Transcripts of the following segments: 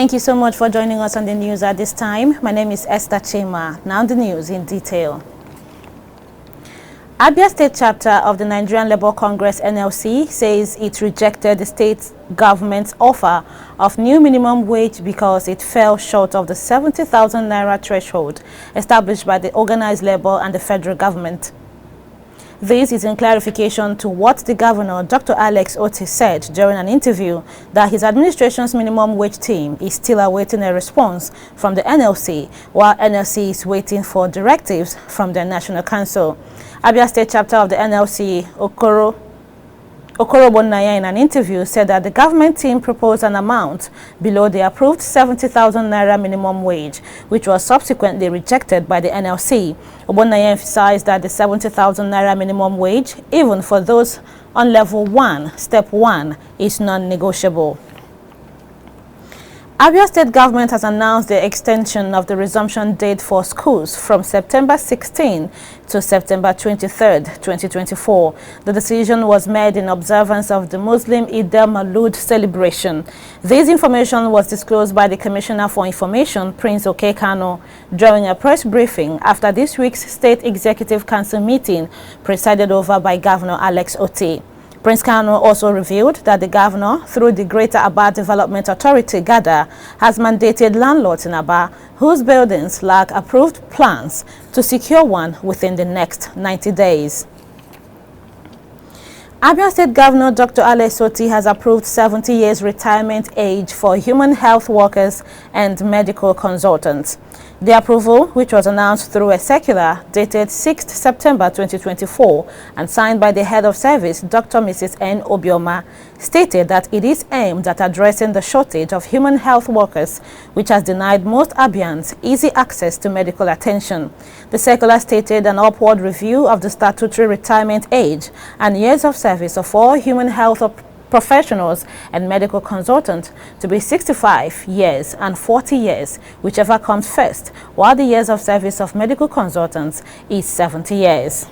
Thank you so much for joining us on the news at this time. My name is Esther Chema. Now the news in detail. Abia State chapter of the Nigerian Labour Congress NLC says it rejected the state government's offer of new minimum wage because it fell short of the 70,000 naira threshold established by the organized labor and the federal government. This is in clarification to what the governor, Dr. Alex Otti, said during an interview that his administration's minimum wage team is still awaiting a response from the NLC, while NLC is waiting for directives from the National Council. Abia State chapter of the NLC, Okoro Naya, in an interview said that the government team proposed an amount below the approved 70,000 naira minimum wage, which was subsequently rejected by the NLC. Naya emphasized that the 70,000 naira minimum wage, even for those on level 1, step 1, is non-negotiable. Abia State government has announced the extension of the resumption date for schools from September 16 to September 23, 2024. The decision was made in observance of the Muslim Eid al-Maulud celebration. This information was disclosed by the Commissioner for Information, Prince Okekano, during a press briefing after this week's State Executive Council meeting presided over by Governor Alex Otti. Prince Kano also revealed that the governor, through the Greater Aba Development Authority, GADA, has mandated landlords in Aba whose buildings lack approved plans to secure one within the next 90 days. Abia State Governor Dr. Alex Otti has approved 70 years retirement age for human health workers and medical consultants. The approval, which was announced through a circular dated 6th September 2024 and signed by the head of service, Dr. Mrs. N. Obioma, stated that it is aimed at addressing the shortage of human health workers, which has denied most Abians easy access to medical attention. The circular stated an upward review of the statutory retirement age and years of service of all human health professionals and medical consultants to be 65 years and 40 years, whichever comes first, while the years of service of medical consultants is 70 years.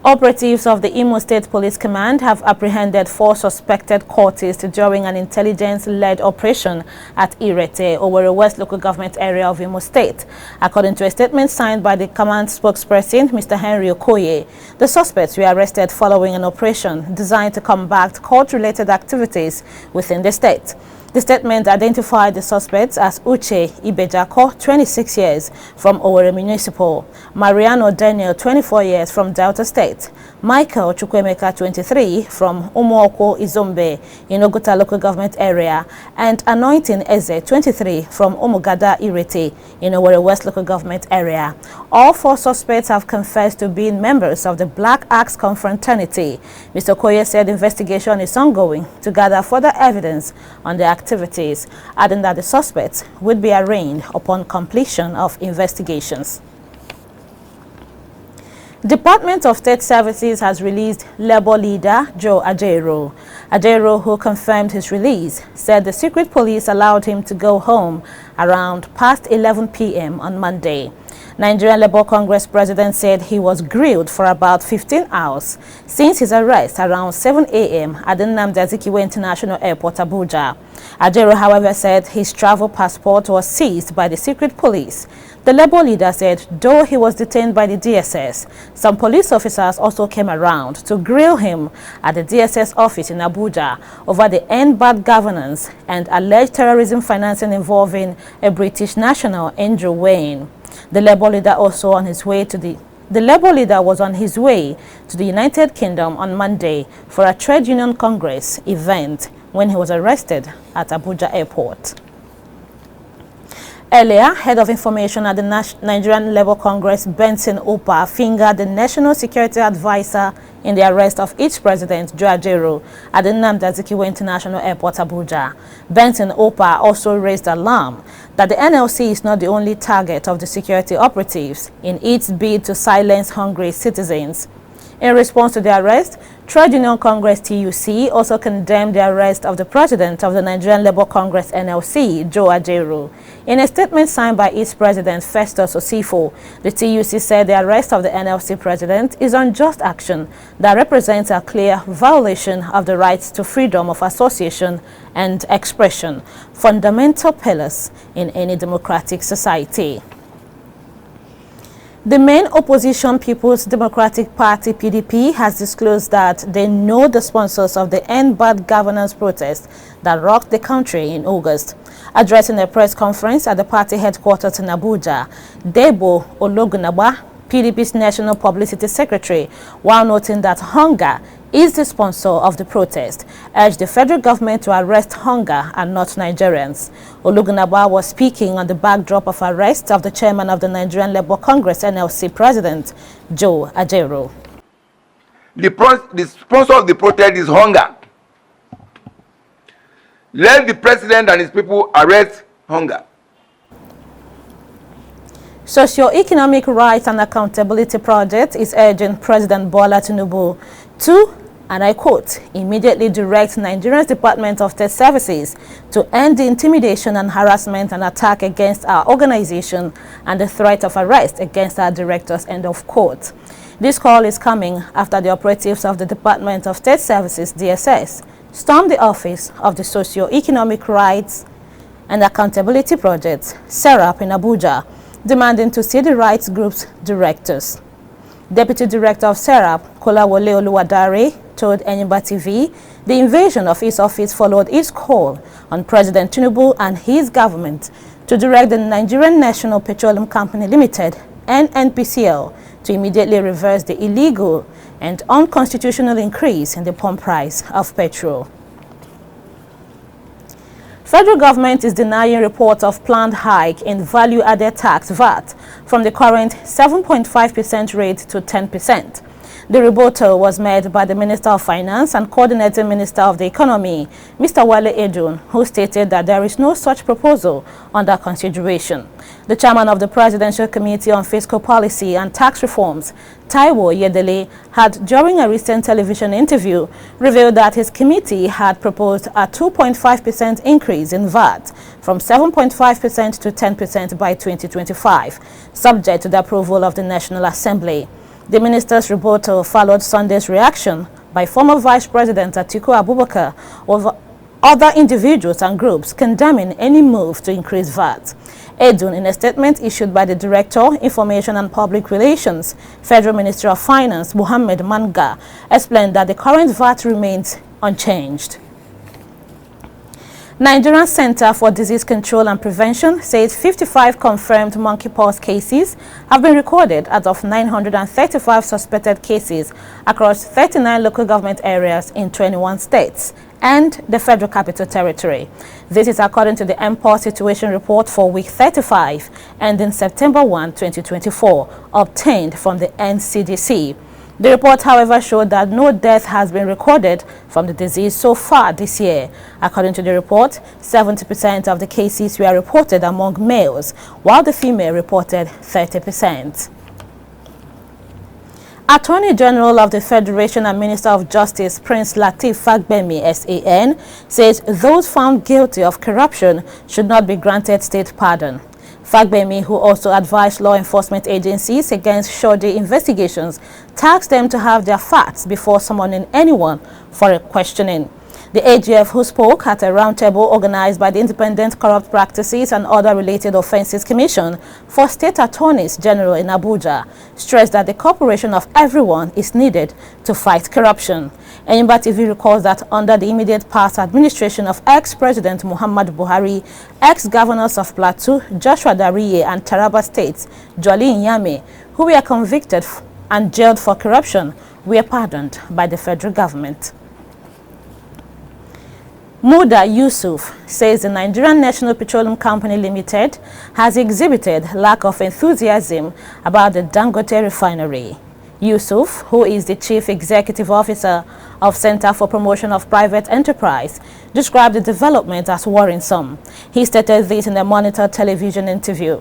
Operatives of the Imo State Police Command have apprehended 4 suspected cultists during an intelligence-led operation at Irete, Owerri West local government area of Imo State. According to a statement signed by the command spokesperson, Mr. Henry Okoye, the suspects were arrested following an operation designed to combat cult-related activities within the state. The statement identified the suspects as Uche Ibejako, 26 years, from Owerri Municipal, Mariano Daniel, 24 years, from Delta State, Michael Chukwemeka, 23, from Umuoko Izombe, in Oguta local government area, and Anointing Eze, 23, from Umugada Irete, in Owerri West local government area. All 4 suspects have confessed to being members of the Black Axe Confraternity. Mr. Koye said investigation is ongoing to gather further evidence on the activities, adding that the suspects would be arraigned upon completion of investigations. Department of State Services has released Labour leader Joe Ajaero. Ajaero, who confirmed his release, said the secret police allowed him to go home around past 11 p.m. on Monday. Nigerian Labour Congress President said he was grilled for about 15 hours since his arrest around 7 a.m. at the Nnamdi Azikiwe International Airport, Abuja. Ajaero, however, said his travel passport was seized by the secret police. The Labour leader said though he was detained by the DSS, some police officers also came around to grill him at the DSS office in Abuja over the End Bad Governance and alleged terrorism financing involving a British national, Andrew Wayne. The Labour leader was on his way to the United Kingdom on Monday for a trade union congress event when he was arrested at Abuja Airport. Earlier, head of information at the Nigerian Labour Congress, Benson Opa, fingered the National Security Advisor in the arrest of its president, Joe Ajaero, at the Nnamdi Azikiwe International Airport, Abuja. Benson Opa also raised alarm that the NLC is not the only target of the security operatives in its bid to silence hungry citizens. In response to the arrest, Trade Union Congress TUC also condemned the arrest of the president of the Nigerian Labour Congress NLC, Joe Ajaero. In a statement signed by its president Festus Osifo, the TUC said the arrest of the NLC president is unjust action that represents a clear violation of the rights to freedom of association and expression, fundamental pillars in any democratic society. The main opposition People's Democratic Party (PDP) has disclosed that they know the sponsors of the End Bad Governance protest that rocked the country in August. Addressing a press conference at the party headquarters in Abuja, Debo Ologunagba, PDP's National Publicity Secretary, while noting that hunger is the sponsor of the protest, urged the federal government to arrest hunger and not Nigerians. Ologunagba was speaking on the backdrop of arrest of the chairman of the Nigerian Labour Congress NLC President, Joe Ajaero. The sponsor of the protest is hunger. Let the president and his people arrest hunger. SocioEconomic Rights and Accountability Project is urging President Bola Tinubu to, and I quote, immediately direct Nigeria's Department of State Services to end the intimidation and harassment and attack against our organization and the threat of arrest against our directors, end of quote. This call is coming after the operatives of the Department of State Services, DSS, stormed the office of the SocioEconomic Rights and Accountability Project, SERAP, in Abuja, demanding to see the rights group's directors. Deputy Director of SERAP, Kolawole Oluwadare, told Enyimba TV the invasion of his office followed its call on President Tinubu and his government to direct the Nigerian National Petroleum Company Limited, NNPCL, to immediately reverse the illegal and unconstitutional increase in the pump price of petrol. Federal government is denying reports of planned hike in value-added tax VAT from the current 7.5% rate to 10%. The rebuttal was made by the Minister of Finance and Coordinating Minister of the Economy, Mr. Wale Edun, who stated that there is no such proposal under consideration. The chairman of the Presidential Committee on Fiscal Policy and Tax Reforms, Taiwo Yedele, had, during a recent television interview, revealed that his committee had proposed a 2.5% increase in VAT from 7.5% to 10% by 2025, subject to the approval of the National Assembly. The minister's rebuttal followed Sunday's reaction by former Vice President Atiku Abubakar over other individuals and groups condemning any move to increase VAT. Edun, in a statement issued by the Director, Information and Public Relations, Federal Ministry of Finance, Mohammed Manga, explained that the current VAT remains unchanged. Nigerian Center for Disease Control and Prevention says 55 confirmed monkeypox cases have been recorded out of 935 suspected cases across 39 local government areas in 21 states and the Federal Capital Territory. This is according to the MPOR Situation Report for Week 35, ending September 1, 2024, obtained from the NCDC. The report, however, showed that no death has been recorded from the disease so far this year. According to the report, 70% of the cases were reported among males, while the female reported 30%. Attorney General of the Federation and Minister of Justice, Prince Lateef Fagbemi, SAN, says those found guilty of corruption should not be granted state pardon. Fagbemi, who also advised law enforcement agencies against shoddy investigations, tasked them to have their facts before summoning anyone for a questioning. The AGF, who spoke at a roundtable organized by the Independent Corrupt Practices and Other Related Offences Commission for State Attorneys General in Abuja, stressed that the cooperation of everyone is needed to fight corruption. Enyimba TV recalls that under the immediate past administration of ex-President Muhammad Buhari, ex-governors of Plateau, Joshua Dariye and Taraba states, Jolly Nyame, who were convicted and jailed for corruption, were pardoned by the federal government. Muda Yu says the Nigerian National Petroleum Company Limited has exhibited lack of enthusiasm about the Dangote refinery. Yusuf, who is the Chief Executive Officer of Center for Promotion of Private Enterprise, described the development as worrisome. He stated this in a Monitor television interview.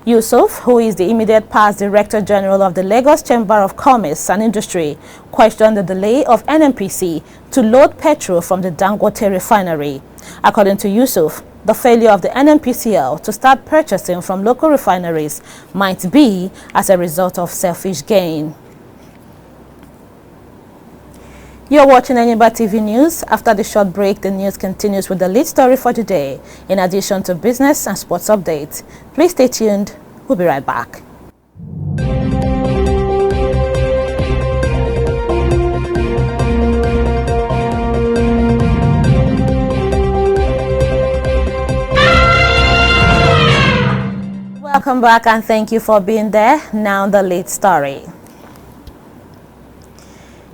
Yusuf, who is the immediate past Director General of the Lagos Chamber of Commerce and Industry, questioned the delay of NNPC to load petrol from the Dangote refinery. According to Yusuf, the failure of the NNPCL to start purchasing from local refineries might be as a result of selfish gain. You're watching Enyimba TV News. After the short break, the news continues with the lead story for today, in addition to business and sports updates. Please stay tuned. We'll be right back. Welcome back and thank you for being there. Now the lead story.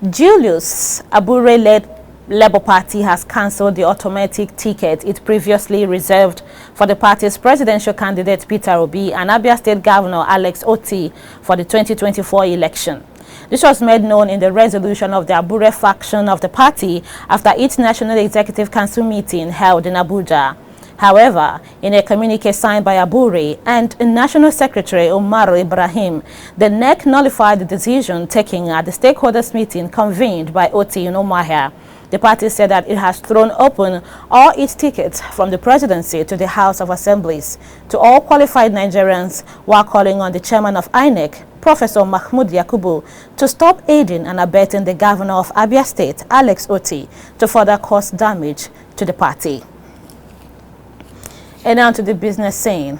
Julius Abure-led Labour Party has cancelled the automatic ticket it previously reserved for the party's presidential candidate Peter Obi and Abia State Governor Alex Otti for the 2024 election. This was made known in the resolution of the Abure faction of the party after its National Executive Council meeting held in Abuja. However, in a communique signed by Abure and National Secretary Omar Ibrahim, the NEC nullified the decision taken at the stakeholders meeting convened by Otti in Umuahia. The party said that it has thrown open all its tickets from the presidency to the House of Assemblies to all qualified Nigerians, while calling on the chairman of INEC, Professor Mahmoud Yakubu, to stop aiding and abetting the governor of Abia State, Alex Otti, to further cause damage to the party. And now to the business scene.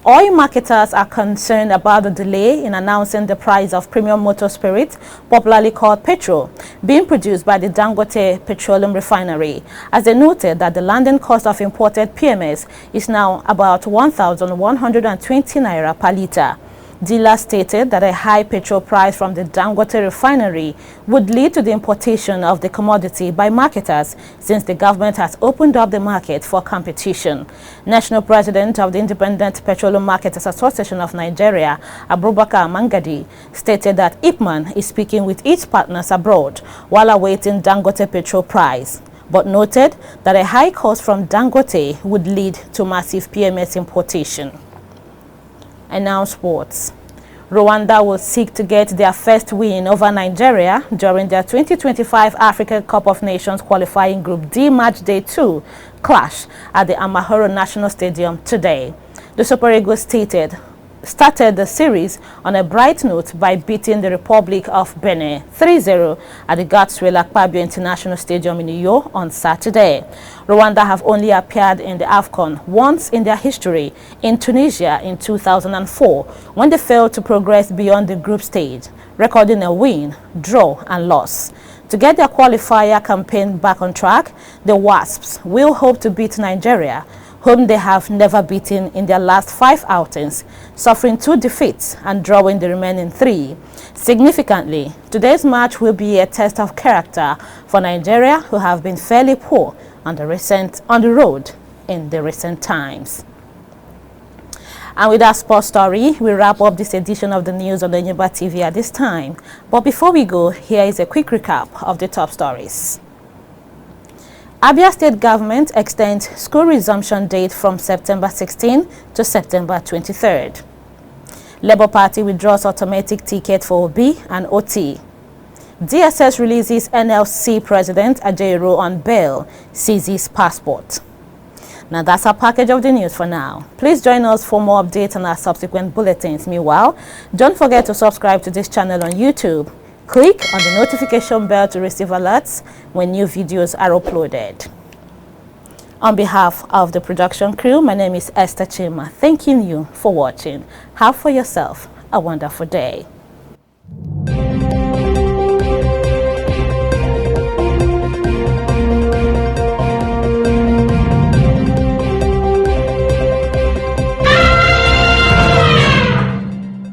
Oil marketers are concerned about the delay in announcing the price of premium motor spirit, popularly called petrol, being produced by the Dangote Petroleum Refinery, as they noted that the landing cost of imported PMS is now about 1,120 naira per litre. Dealers stated that a high petrol price from the Dangote refinery would lead to the importation of the commodity by marketers, since the government has opened up the market for competition. National President of the Independent Petroleum Marketers Association of Nigeria, Abubakar Mangadi, stated that IPMAN is speaking with its partners abroad while awaiting Dangote petrol price, but noted that a high cost from Dangote would lead to massive PMS importation. And now sports. Rwanda will seek to get their first win over Nigeria during their 2025 African Cup of Nations qualifying Group D Match Day 2 clash at the Amahoro National Stadium today. The Super Eagles started the series on a bright note by beating the Republic of Benin 3-0 at the Gatswell Akpabio International Stadium in Uyo on Saturday. Rwanda have only appeared in the AFCON once in their history, in Tunisia in 2004, when they failed to progress beyond the group stage, recording a win, draw and loss. To get their qualifier campaign back on track, the Wasps will hope to beat Nigeria, whom they have never beaten in their last 5 outings, suffering 2 defeats and drawing the remaining 3. Significantly, today's match will be a test of character for Nigeria, who have been fairly poor on the road in the recent times. And with that sports story, we wrap up this edition of the news on the Enyimba TV at this time. But before we go, here is a quick recap of the top stories. Abia State government extends school resumption date from September 16 to September 23rd. Labour Party withdraws automatic ticket for Obi and Otti. DSS releases NLC President Ajero on bail, seizes passport. Now that's our package of the news for now. Please join us for more updates on our subsequent bulletins. Meanwhile, don't forget to subscribe to this channel on YouTube. Click on the notification bell to receive alerts when new videos are uploaded. On behalf of the production crew, my name is Esther Chima, thanking you for watching. Have for yourself a wonderful day.